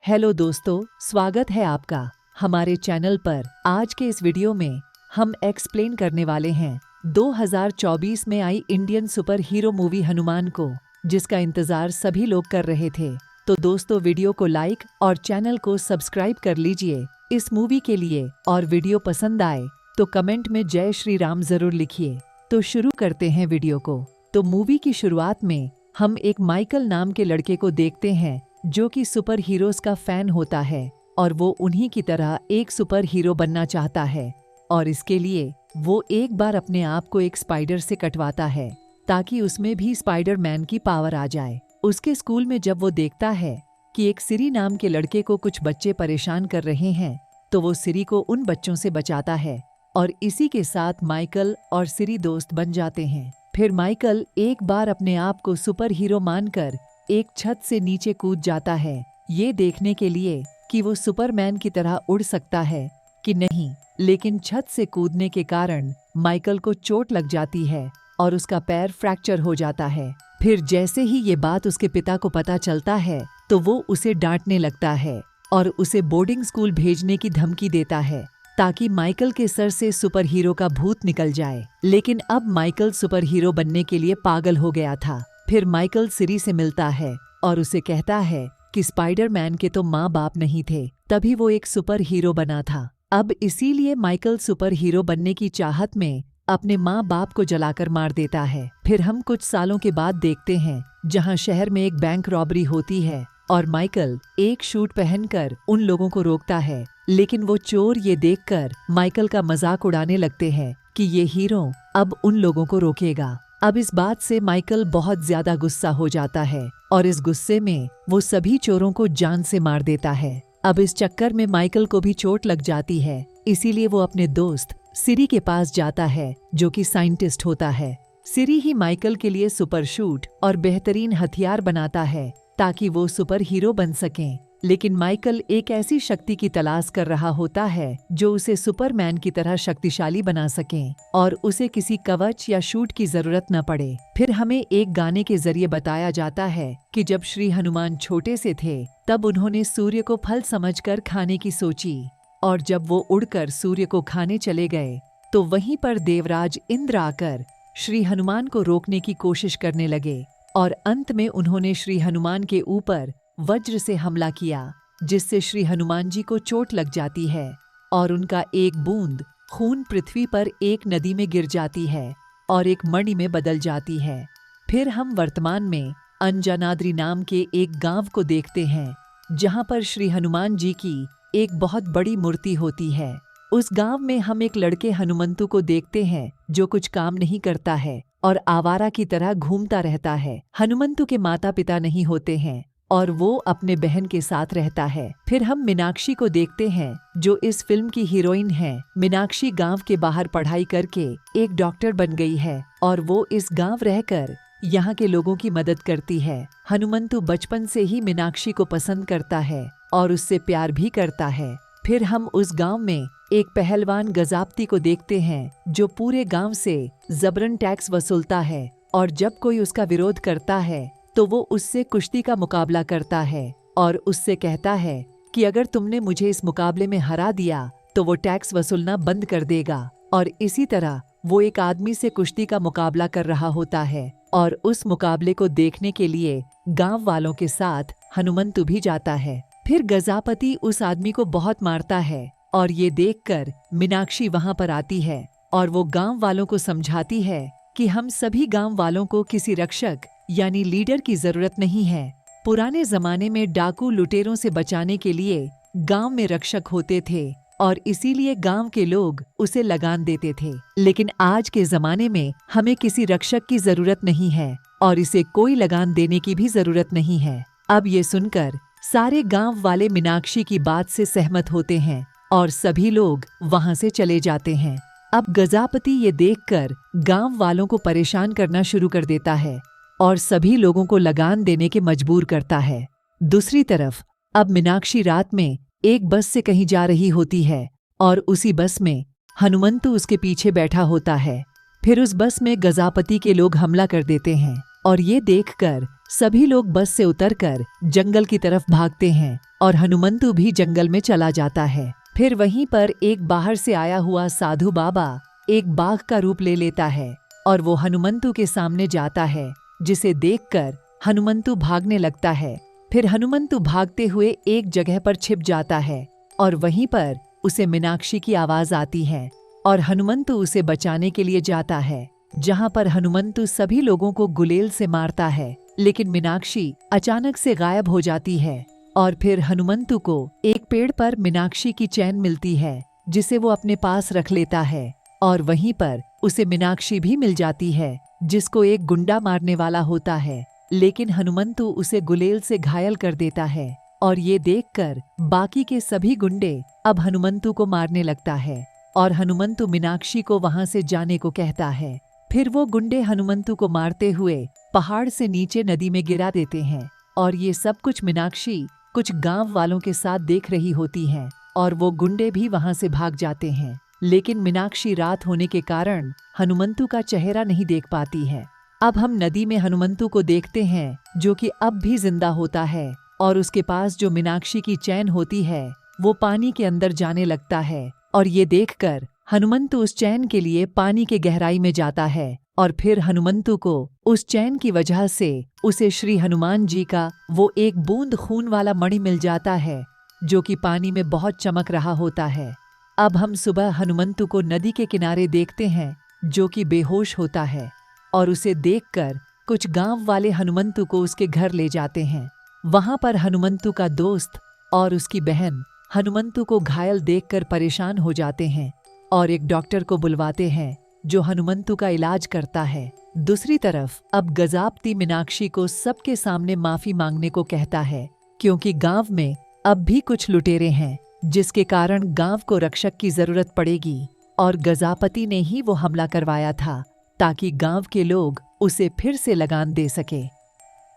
Hello दोस्तों, स्वागत है आपका हमारे चैनल पर। आज के इस वीडियो में हम एक्सप्लेन करने वाले हैं 2024 में आई Indian super hero movie Hanuman को, जिसका इंतजार सभी लोग कर रहे थे। तो दोस्तों, वीडियो को लाइक और चैनल को सब्सक्राइब कर लीजिए इस मूवी के लिए, और वीडियो पसंद आए तो कमेंट में जय श्री राम जरूर लिखिए। तो शुरू करते हैं वीडियो को। तो मूवी की शुरुआत में हम एक माइकल नाम के लड़के को देखते हैं जो कि सुपर हीरोज का फैन होता है, और वो उन्हीं की तरह एक सुपर हीरो बनना चाहता है। और इसके लिए वो एक बार अपने आप को एक स्पाइडर से कटवाता है ताकि उसमें भी स्पाइडर मैन की पावर आ जाए। उसके स्कूल में जब वो देखता है कि एक सिरी नाम के लड़के को कुछ बच्चे परेशान कर रहे हैं, तो वो सिरी को उन बच्चों से बचाता है, और इसी के साथ माइकल और सिरी दोस्त बन जाते हैं। फिर माइकल एक बार अपने आप को सुपर हीरो मानकर एक छत से नीचे कूद जाता है, ये देखने के लिए कि वो सुपरमैन की तरह उड़ सकता है कि नहीं। लेकिन छत से कूदने के कारण माइकल को चोट लग जाती है और उसका पैर फ्रैक्चर हो जाता है। फिर जैसे ही ये बात उसके पिता को पता चलता है, तो वो उसे डांटने लगता है और उसे बोर्डिंग स्कूल भेजने की धमकी देता है ताकि माइकल के सर से सुपर हीरो का भूत निकल जाए। लेकिन अब माइकल सुपर हीरो बनने के लिए पागल हो गया था। फिर माइकल सिरी से मिलता है और उसे कहता है कि स्पाइडरमैन के तो माँ बाप नहीं थे, तभी वो एक सुपर हीरो बना था। अब इसीलिए माइकल सुपर हीरो बनने की चाहत में अपने माँ बाप को जलाकर मार देता है। फिर हम कुछ सालों के बाद देखते हैं जहाँ शहर में एक बैंक रॉबरी होती है, और माइकल एक शूट पहनकर उन लोगों को रोकता है। लेकिन वो चोर ये देखकर माइकल का मजाक उड़ाने लगते हैं कि ये हीरो अब उन लोगों को रोकेगा। अब इस बात से माइकल बहुत ज्यादा गुस्सा हो जाता है, और इस गुस्से में वो सभी चोरों को जान से मार देता है। अब इस चक्कर में माइकल को भी चोट लग जाती है, इसीलिए वो अपने दोस्त सिरी के पास जाता है जो कि साइंटिस्ट होता है। सिरी ही माइकल के लिए सुपर शूट और बेहतरीन हथियार बनाता है ताकि वो सुपर हीरो बन सकें। लेकिन माइकल एक ऐसी शक्ति की तलाश कर रहा होता है जो उसे सुपरमैन की तरह शक्तिशाली बना सके और उसे किसी कवच या शूट की जरूरत न पड़े। फिर हमें एक गाने के जरिए बताया जाता है कि जब श्री हनुमान छोटे से थे, तब उन्होंने सूर्य को फल समझकर खाने की सोची, और जब वो उड़कर सूर्य को खाने चले गए, तो वहीं पर देवराज इंद्र आकर श्री हनुमान को रोकने की कोशिश करने लगे, और अंत में उन्होंने श्री हनुमान के ऊपर वज्र से हमला किया, जिससे श्री हनुमान जी को चोट लग जाती है और उनका एक बूंद खून पृथ्वी पर एक नदी में गिर जाती है और एक मणि में बदल जाती है। फिर हम वर्तमान में अंजनाद्रि नाम के एक गांव को देखते हैं जहां पर श्री हनुमान जी की एक बहुत बड़ी मूर्ति होती है। उस गांव में हम एक लड़के हनुमंतु को देखते हैं जो कुछ काम नहीं करता है और आवारा की तरह घूमता रहता है। हनुमंतु के माता पिता नहीं होते हैं और वो अपने बहन के साथ रहता है। फिर हम मीनाक्षी को देखते हैं जो इस फिल्म की हीरोइन है। मीनाक्षी गांव के बाहर पढ़ाई करके एक डॉक्टर बन गई है, और वो इस गांव रहकर यहाँ के लोगों की मदद करती है। हनुमंतु बचपन से ही मीनाक्षी को पसंद करता है और उससे प्यार भी करता है। फिर हम उस गांव में एक पहलवान गजाप्ती को देखते हैं जो पूरे गांव से जबरन टैक्स वसूलता है, और जब कोई उसका विरोध करता है तो वो उससे कुश्ती का मुकाबला करता है और उससे कहता है कि अगर तुमने मुझे इस मुकाबले में हरा दिया तो वो टैक्स वसूलना बंद कर देगा। और इसी तरह वो एक आदमी से कुश्ती का मुकाबला कर रहा होता है, और उस मुकाबले को देखने के लिए गांव वालों के साथ हनुमंतु भी जाता है। फिर गजापति उस आदमी को बहुत मारता है, और ये देखकर मीनाक्षी वहां पर आती है और वो गांव वालों को समझाती है कि हम सभी गांव वालों को किसी रक्षक यानी लीडर की जरूरत नहीं है। पुराने जमाने में डाकू लुटेरों से बचाने के लिए गांव में रक्षक होते थे, और इसीलिए गांव के लोग उसे लगान देते थे। लेकिन आज के जमाने में हमें किसी रक्षक की जरूरत नहीं है और इसे कोई लगान देने की भी जरूरत नहीं है। अब ये सुनकर सारे गांव वाले मीनाक्षी की बात से सहमत होते हैं और सभी लोग वहां से चले जाते हैं। अब गजापति ये देखकर गांव वालों को परेशान करना शुरू कर देता है और सभी लोगों को लगान देने के मजबूर करता है। दूसरी तरफ अब मीनाक्षी रात में एक बस से कहीं जा रही होती है, और उसी बस में हनुमंतु उसके पीछे बैठा होता है। फिर उस बस में गजापति के लोग हमला कर देते हैं, और ये देखकर सभी लोग बस से उतरकर जंगल की तरफ भागते हैं और हनुमंतु भी जंगल में चला जाता है। फिर वहीं पर एक बाहर से आया हुआ साधु बाबा एक बाघ का रूप ले लेता है और वो हनुमंतु के सामने जाता है, जिसे देखकर हनुमंतु भागने लगता है। फिर हनुमंतु भागते हुए एक जगह पर छिप जाता है और वहीं पर उसे मीनाक्षी की आवाज आती है और हनुमंतु उसे बचाने के लिए जाता है, जहां पर हनुमंतु सभी लोगों को गुलेल से मारता है, लेकिन मीनाक्षी अचानक से गायब हो जाती है। और फिर हनुमंतु को एक पेड़ पर मीनाक्षी की चैन मिलती है, जिसे वो अपने पास रख लेता है और वहीं पर उसे मीनाक्षी भी मिल जाती है, जिसको एक गुंडा मारने वाला होता है, लेकिन हनुमंतु उसे गुलेल से घायल कर देता है। और ये देखकर बाकी के सभी गुंडे अब हनुमंतु को मारने लगता है और हनुमंतु मीनाक्षी को वहां से जाने को कहता है। फिर वो गुंडे हनुमंतु को मारते हुए पहाड़ से नीचे नदी में गिरा देते हैं और ये सब कुछ मीनाक्षी कुछ गांव वालों के साथ देख रही होती हैं और वो गुंडे भी वहां से भाग जाते हैं, लेकिन मीनाक्षी रात होने के कारण हनुमंतु का चेहरा नहीं देख पाती है। अब हम नदी में हनुमंतु को देखते हैं, जो कि अब भी जिंदा होता है और उसके पास जो मीनाक्षी की चैन होती है वो पानी के अंदर जाने लगता है और ये देखकर हनुमंतु उस चैन के लिए पानी के गहराई में जाता है और फिर हनुमंतु को उस चैन की वजह से उसे श्री हनुमान जी का वो एक बूंद खून वाला मणि मिल जाता है, जो कि पानी में बहुत चमक रहा होता है। अब हम सुबह हनुमंतु को नदी के किनारे देखते हैं, जो कि बेहोश होता है और उसे देखकर कुछ गांव वाले हनुमंतु को उसके घर ले जाते हैं। वहां पर हनुमंतु का दोस्त और उसकी बहन हनुमंतु को घायल देखकर परेशान हो जाते हैं और एक डॉक्टर को बुलवाते हैं, जो हनुमंतु का इलाज करता है। दूसरी तरफ अब गजापति मीनाक्षी को सबके सामने माफी मांगने को कहता है, क्योंकि गांव में अब भी कुछ लुटेरे हैं, जिसके कारण गांव को रक्षक की जरूरत पड़ेगी और गजापति ने ही वो हमला करवाया था ताकि गांव के लोग उसे फिर से लगान दे सके।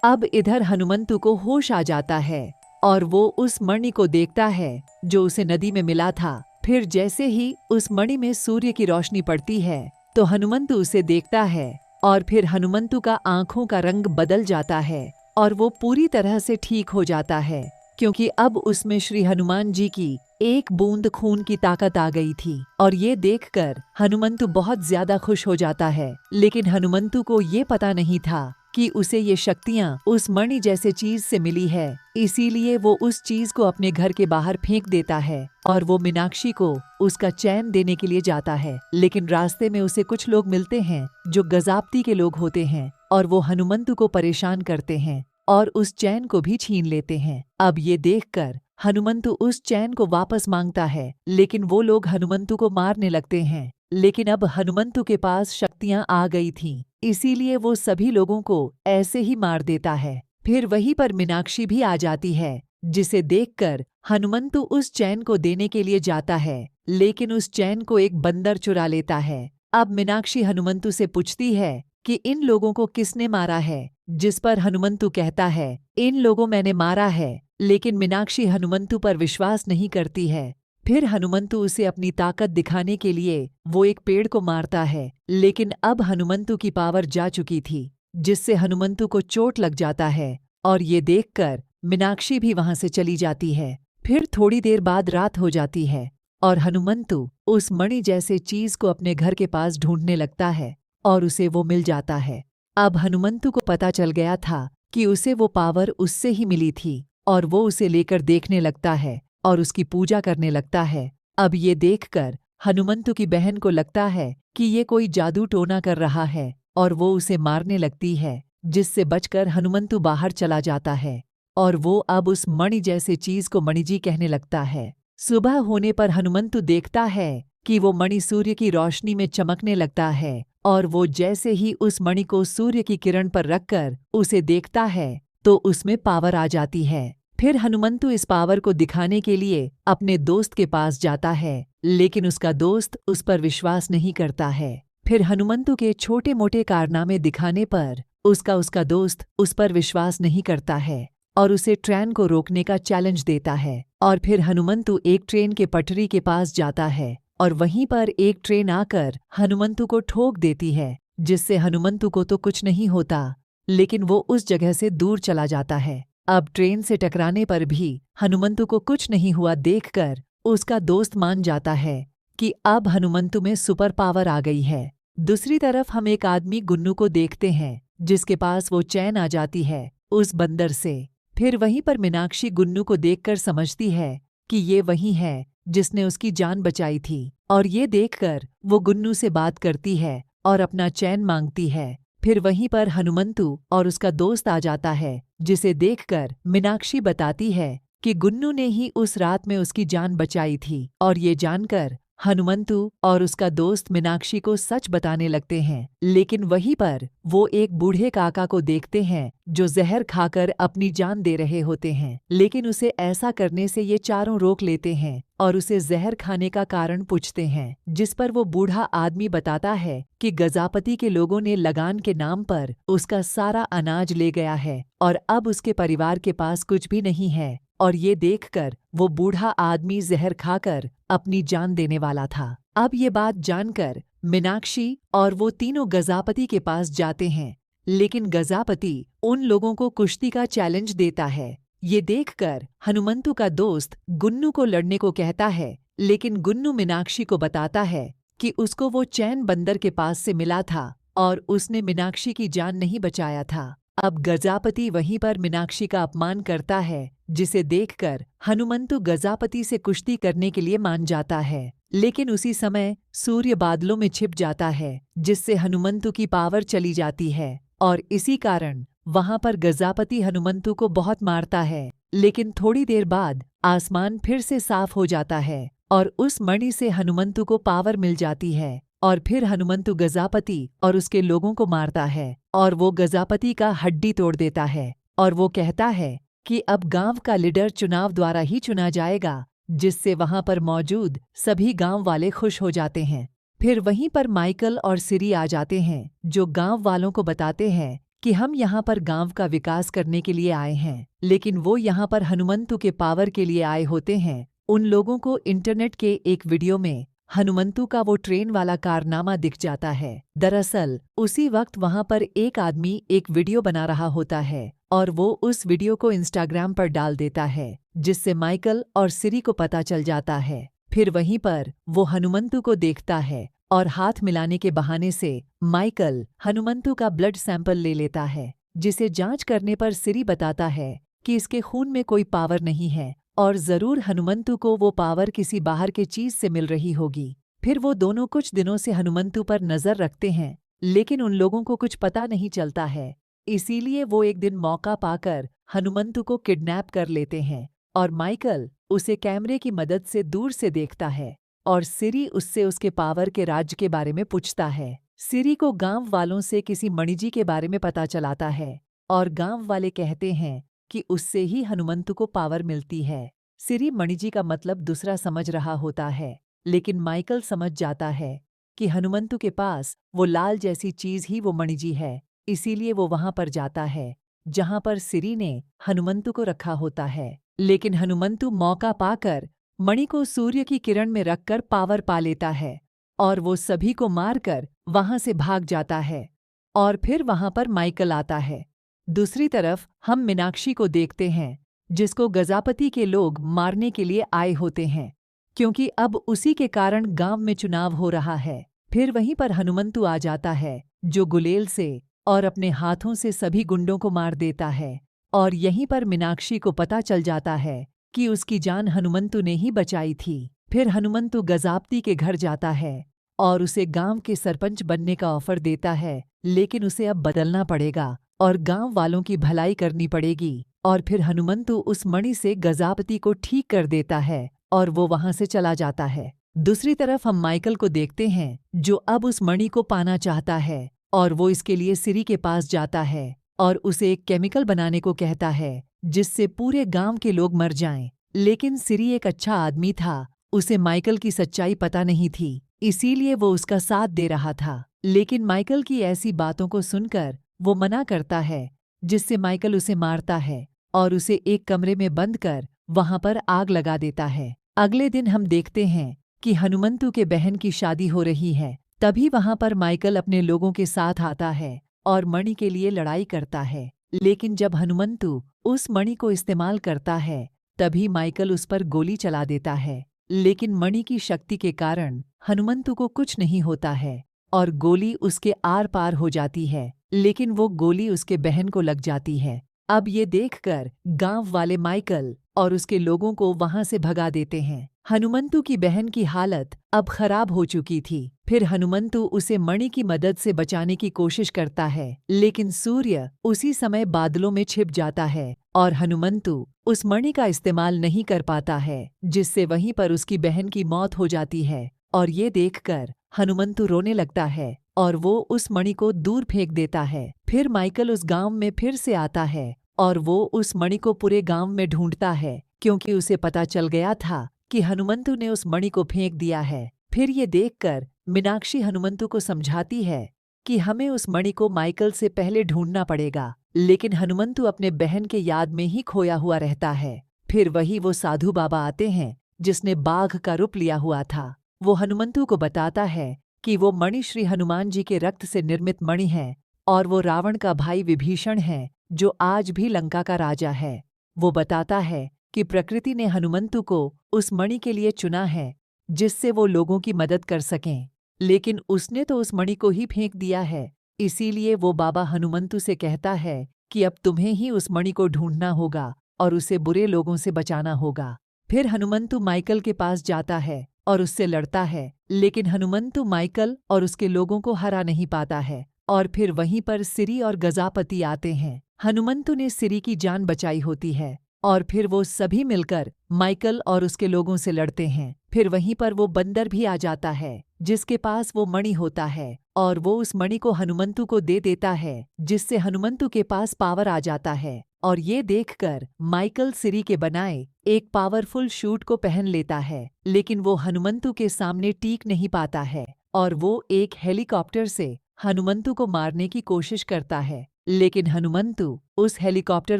अब इधर हनुमंतु को होश आ जाता है और वो उस मणि को देखता है जो उसे नदी में मिला था। फिर जैसे ही उस मणि में सूर्य की रोशनी पड़ती है तो हनुमंतु उसे देखता है और फिर हनुमंतु का आंखों का रंग बदल जाता है और वो पूरी तरह से ठीक हो जाता है, क्योंकि अब उसमें श्री हनुमान जी की एक बूंद खून की ताकत आ गई थी। और ये देखकर हनुमंतु बहुत ज्यादा खुश हो जाता है, लेकिन हनुमंतु को ये पता नहीं था कि उसे ये शक्तियाँ उस मणि जैसे चीज से मिली है, इसीलिए वो उस चीज को अपने घर के बाहर फेंक देता है और वो मीनाक्षी को उसका चैन देने के लिए जाता है। लेकिन रास्ते में उसे कुछ लोग मिलते हैं जो गजापति के लोग होते हैं और वो हनुमंतु को परेशान करते हैं और उस चैन को भी छीन लेते हैं। अब ये देखकर हनुमंतु उस चैन को वापस मांगता है, लेकिन वो लोग हनुमंतु को मारने लगते हैं। लेकिन अब हनुमंतु के पास शक्तियां आ गई थीं, इसीलिए वो सभी लोगों को ऐसे ही मार देता है। फिर वहीं पर मीनाक्षी भी आ जाती है, जिसे देखकर हनुमंतु उस चैन को देने के लिए जाता है, लेकिन उस चैन को एक बंदर चुरा लेता है। अब मीनाक्षी हनुमंतु से पूछती है कि इन लोगों को किसने मारा है, जिस पर हनुमंतु कहता है, इन लोगों मैंने मारा है। लेकिन मीनाक्षी हनुमंतु पर विश्वास नहीं करती है। फिर हनुमंतु उसे अपनी ताकत दिखाने के लिए वो एक पेड़ को मारता है, लेकिन अब हनुमंतु की पावर जा चुकी थी, जिससे हनुमंतु को चोट लग जाता है और ये देखकर मीनाक्षी भी वहां से चली जाती है। फिर थोड़ी देर बाद रात हो जाती है और हनुमंतु उस मणि जैसे चीज को अपने घर के पास ढूंढने लगता है और उसे वो मिल जाता है। अब हनुमंतु को पता चल गया था कि उसे वो पावर उससे ही मिली थी और वो उसे लेकर देखने लगता है और उसकी पूजा करने लगता है। अब ये देखकर हनुमंतु की बहन को लगता है कि ये कोई जादू टोना कर रहा है और वो उसे मारने लगती है, जिससे बचकर हनुमंतु बाहर चला जाता है और वो अब उस मणि जैसे चीज को मणिजी कहने लगता है। सुबह होने पर हनुमंतु देखता है कि वो मणि सूर्य की रोशनी में चमकने लगता है और वो जैसे ही उस मणि को सूर्य की किरण पर रखकर उसे देखता है तो उसमें पावर आ जाती है। फिर हनुमंतु इस पावर को दिखाने के लिए अपने दोस्त के पास जाता है, लेकिन उसका दोस्त उस पर विश्वास नहीं करता है। फिर हनुमंतु के छोटे मोटे कारनामे दिखाने पर उसका दोस्त उस पर विश्वास नहीं करता है और उसे ट्रेन को रोकने का चैलेंज देता है। और फिर हनुमंतु एक ट्रेन के पटरी के पास जाता है और वहीं पर एक ट्रेन आकर हनुमंतु को ठोक देती है, जिससे हनुमंतु को तो कुछ नहीं होता, लेकिन वो उस जगह से दूर चला जाता है। अब ट्रेन से टकराने पर भी हनुमंतु को कुछ नहीं हुआ देखकर उसका दोस्त मान जाता है कि अब हनुमंतु में सुपर पावर आ गई है। दूसरी तरफ हम एक आदमी गुन्नू को देखते हैं जिसके पास वो चैन आ जाती है उस बंदर से। फिर वहीं पर मीनाक्षी गुन्नू को देखकर समझती है कि ये वही है जिसने उसकी जान बचाई थी, और ये देखकर वो गुन्नू से बात करती है और अपना चैन मांगती है। फिर वहीं पर हनुमंतु और उसका दोस्त आ जाता है, जिसे देखकर मीनाक्षी बताती है कि गुन्नू ने ही उस रात में उसकी जान बचाई थी। और ये जानकर हनुमंतु और उसका दोस्त मीनाक्षी को सच बताने लगते हैं। लेकिन वहीं पर वो एक बूढ़े काका को देखते हैं जो जहर खाकर अपनी जान दे रहे होते हैं, लेकिन उसे ऐसा करने से ये चारों रोक लेते हैं और उसे जहर खाने का कारण पूछते हैं, जिस पर वो बूढ़ा आदमी बताता है कि गजापति के लोगों ने लगान के नाम पर उसका सारा अनाज ले गया है और अब उसके परिवार के पास कुछ भी नहीं है। और ये देखकर वो बूढ़ा आदमी जहर खाकर अपनी जान देने वाला था। अब ये बात जानकर मीनाक्षी और वो तीनों गजापति के पास जाते हैं, लेकिन गजापति उन लोगों को कुश्ती का चैलेंज देता है। ये देखकर हनुमंतु का दोस्त गुन्नू को लड़ने को कहता है, लेकिन गुन्नू मीनाक्षी को बताता है कि उसको वो चैन बंदर के पास से मिला था और उसने मीनाक्षी की जान नहीं बचाया था। अब गजापति वहीं पर मीनाक्षी का अपमान करता है, जिसे देखकर हनुमंतु गजापति से कुश्ती करने के लिए मान जाता है। लेकिन उसी समय सूर्य बादलों में छिप जाता है, जिससे हनुमंतु की पावर चली जाती है और इसी कारण वहां पर गजापति हनुमंतु को बहुत मारता है। लेकिन थोड़ी देर बाद आसमान फिर से साफ हो जाता है और उस मणि से हनुमंतु को पावर मिल जाती है और फिर हनुमंतु गजापति और उसके लोगों को मारता है और वो गजापति का हड्डी तोड़ देता है और वो कहता है कि अब गांव का लीडर चुनाव द्वारा ही चुना जाएगा, जिससे वहां पर मौजूद सभी गांव वाले खुश हो जाते हैं। फिर वहीं पर माइकल और सिरी आ जाते हैं, जो गांव वालों को बताते हैं कि हम यहाँ पर गांव का विकास करने के लिए आए हैं, लेकिन वो यहाँ पर हनुमंतु के पावर के लिए आए होते हैं। उन लोगों को इंटरनेट के एक वीडियो में हनुमंतु का वो ट्रेन वाला कारनामा दिख जाता है। दरअसल उसी वक्त वहां पर एक आदमी एक वीडियो बना रहा होता है और वो उस वीडियो को इंस्टाग्राम पर डाल देता है, जिससे माइकल और सिरी को पता चल जाता है। फिर वहीं पर वो हनुमंतु को देखता है और हाथ मिलाने के बहाने से माइकल हनुमंतु का ब्लड सैंपल ले लेता है, जिसे जांच करने पर सिरी बताता है कि इसके खून में कोई पावर नहीं है और जरूर हनुमंतु को वो पावर किसी बाहर के चीज से मिल रही होगी। फिर वो दोनों कुछ दिनों से हनुमंतु पर नजर रखते हैं, लेकिन उन लोगों को कुछ पता नहीं चलता है। इसीलिए वो एक दिन मौका पाकर हनुमंतु को किडनैप कर लेते हैं और माइकल उसे कैमरे की मदद से दूर से देखता है और सिरी उससे उसके पावर के राज्य के बारे में पूछता है। सिरी को गांव वालों से किसी मणिजी के बारे में पता चलाता है और गांव वाले कहते हैं कि उससे ही हनुमंतु को पावर मिलती है। सिरी मणिजी का मतलब दूसरा समझ रहा होता है, लेकिन माइकल समझ जाता है कि हनुमंतु के पास वो लाल जैसी चीज ही वो मणिजी है। इसीलिए वो वहां पर जाता है जहां पर सिरी ने हनुमंतु को रखा होता है, लेकिन हनुमंतु मौका पाकर मणि को सूर्य की किरण में रखकर पावर पा लेता है और वो सभी को मारकर वहां से भाग जाता है और फिर वहां पर माइकल आता है। दूसरी तरफ हम मीनाक्षी को देखते हैं, जिसको गजापति के लोग मारने के लिए आए होते हैं, क्योंकि अब उसी के कारण गांव में चुनाव हो रहा है। फिर वहीं पर हनुमंतु आ जाता है, जो गुलेल से और अपने हाथों से सभी गुंडों को मार देता है और यहीं पर मीनाक्षी को पता चल जाता है कि उसकी जान हनुमंतु ने ही बचाई थी। फिर हनुमंतु गजापति के घर जाता है और उसे गांव के सरपंच बनने का ऑफर देता है, लेकिन उसे अब बदलना पड़ेगा और गांव वालों की भलाई करनी पड़ेगी। और फिर हनुमंतु उस मणि से गजापति को ठीक कर देता है और वो वहां से चला जाता है। दूसरी तरफ हम माइकल को देखते हैं, जो अब उस मणि को पाना चाहता है और वो इसके लिए सिरी के पास जाता है और उसे एक केमिकल बनाने को कहता है, जिससे पूरे गांव के लोग मर जाएं। लेकिन सिरी एक अच्छा आदमी था, उसे माइकल की सच्चाई पता नहीं थी, इसीलिए वो उसका साथ दे रहा था। लेकिन माइकल की ऐसी बातों को सुनकर वो मना करता है, जिससे माइकल उसे मारता है और उसे एक कमरे में बंद कर वहां पर आग लगा देता है। अगले दिन हम देखते हैं कि हनुमंतु के बहन की शादी हो रही है। तभी वहां पर माइकल अपने लोगों के साथ आता है और मणि के लिए लड़ाई करता है। लेकिन जब हनुमंतु उस मणि को इस्तेमाल करता है तभी माइकल उस पर गोली चला देता है। लेकिन मणि की शक्ति के कारण हनुमंतु को कुछ नहीं होता है और गोली उसके आर पार हो जाती है, लेकिन वो गोली उसके बहन को लग जाती है। अब ये देखकर गांव वाले माइकल और उसके लोगों को वहां से भगा देते हैं। हनुमंतु की बहन की हालत अब खराब हो चुकी थी। फिर हनुमंतु उसे मणि की मदद से बचाने की कोशिश करता है, लेकिन सूर्य उसी समय बादलों में छिप जाता है और हनुमंतु उस मणि का इस्तेमाल नहीं कर पाता है, जिससे वहीं पर उसकी बहन की मौत हो जाती है। और ये देखकर हनुमंतु रोने लगता है और वो उस मणि को दूर फेंक देता है। फिर माइकल उस गांव में फिर से आता है और वो उस मणि को पूरे गांव में ढूंढता है, क्योंकि उसे पता चल गया था कि हनुमंतु ने उस मणि को फेंक दिया है। फिर ये देखकर मीनाक्षी हनुमंतु को समझाती है कि हमें उस मणि को माइकल से पहले ढूंढना पड़ेगा, लेकिन हनुमंतु अपने बहन के याद में ही खोया हुआ रहता है। फिर वही वो साधु बाबा आते हैं जिसने बाघ का रूप लिया हुआ था। वो हनुमंतु को बताता है कि वो मणि श्री हनुमान जी के रक्त से निर्मित मणि है और वो रावण का भाई विभीषण है, जो आज भी लंका का राजा है। वो बताता है कि प्रकृति ने हनुमंतु को उस मणि के लिए चुना है जिससे वो लोगों की मदद कर सकें, लेकिन उसने तो उस मणि को ही फेंक दिया है। इसीलिए वो बाबा हनुमंतु से कहता है कि अब तुम्हें ही उस मणि को ढूंढना होगा और उसे बुरे लोगों से बचाना होगा। फिर हनुमंतु माइकल के पास जाता है और उससे लड़ता है, लेकिन हनुमंतु माइकल और उसके लोगों को हरा नहीं पाता है। और फिर वहीं पर सिरी और गजापति आते हैं। हनुमंतु ने सिरी की जान बचाई होती है और फिर वो सभी मिलकर माइकल और उसके लोगों से लड़ते हैं। फिर वहीं पर वो बंदर भी आ जाता है जिसके पास वो मणि होता है और वो उस मणि को हनुमंतु को दे देता है, जिससे हनुमंतु के पास पावर आ जाता है। और ये देखकर माइकल सिरी के बनाए एक पावरफुल शूट को पहन लेता है, लेकिन वो हनुमंतु के सामने टिक नहीं पाता है और वो एक हेलीकॉप्टर से हनुमंतु को मारने की कोशिश करता है, लेकिन हनुमंतु उस हेलीकॉप्टर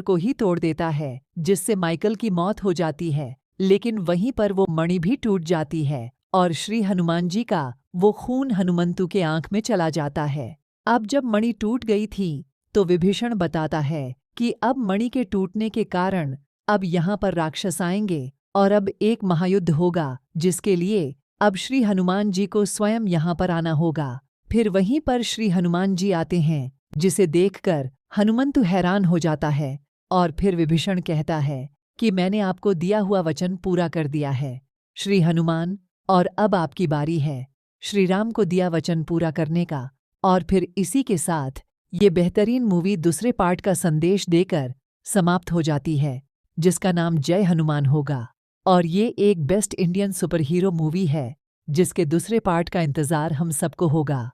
को ही तोड़ देता है, जिससे माइकल की मौत हो जाती है। लेकिन वहीं पर वो मणि भी टूट जाती है और श्री हनुमान जी का वो खून हनुमंतु के आंख में चला जाता है। अब जब मणि टूट गई थी तो विभीषण बताता है कि अब मणि के टूटने के कारण अब यहाँ पर राक्षस आएंगे और अब एक महायुद्ध होगा, जिसके लिए अब श्री हनुमान जी को स्वयं यहाँ पर आना होगा। फिर वहीं पर श्री हनुमान जी आते हैं, जिसे देखकर हनुमंतु हैरान हो जाता है और फिर विभीषण कहता है कि मैंने आपको दिया हुआ वचन पूरा कर दिया है श्री हनुमान, और अब आपकी बारी है श्री राम को दिया वचन पूरा करने का। और फिर इसी के साथ ये बेहतरीन मूवी दूसरे पार्ट का संदेश देकर समाप्त हो जाती है, जिसका नाम जय हनुमान होगा। और ये एक best Indian super hero movie है जिसके दूसरे पार्ट का इंतज़ार हम सबको होगा।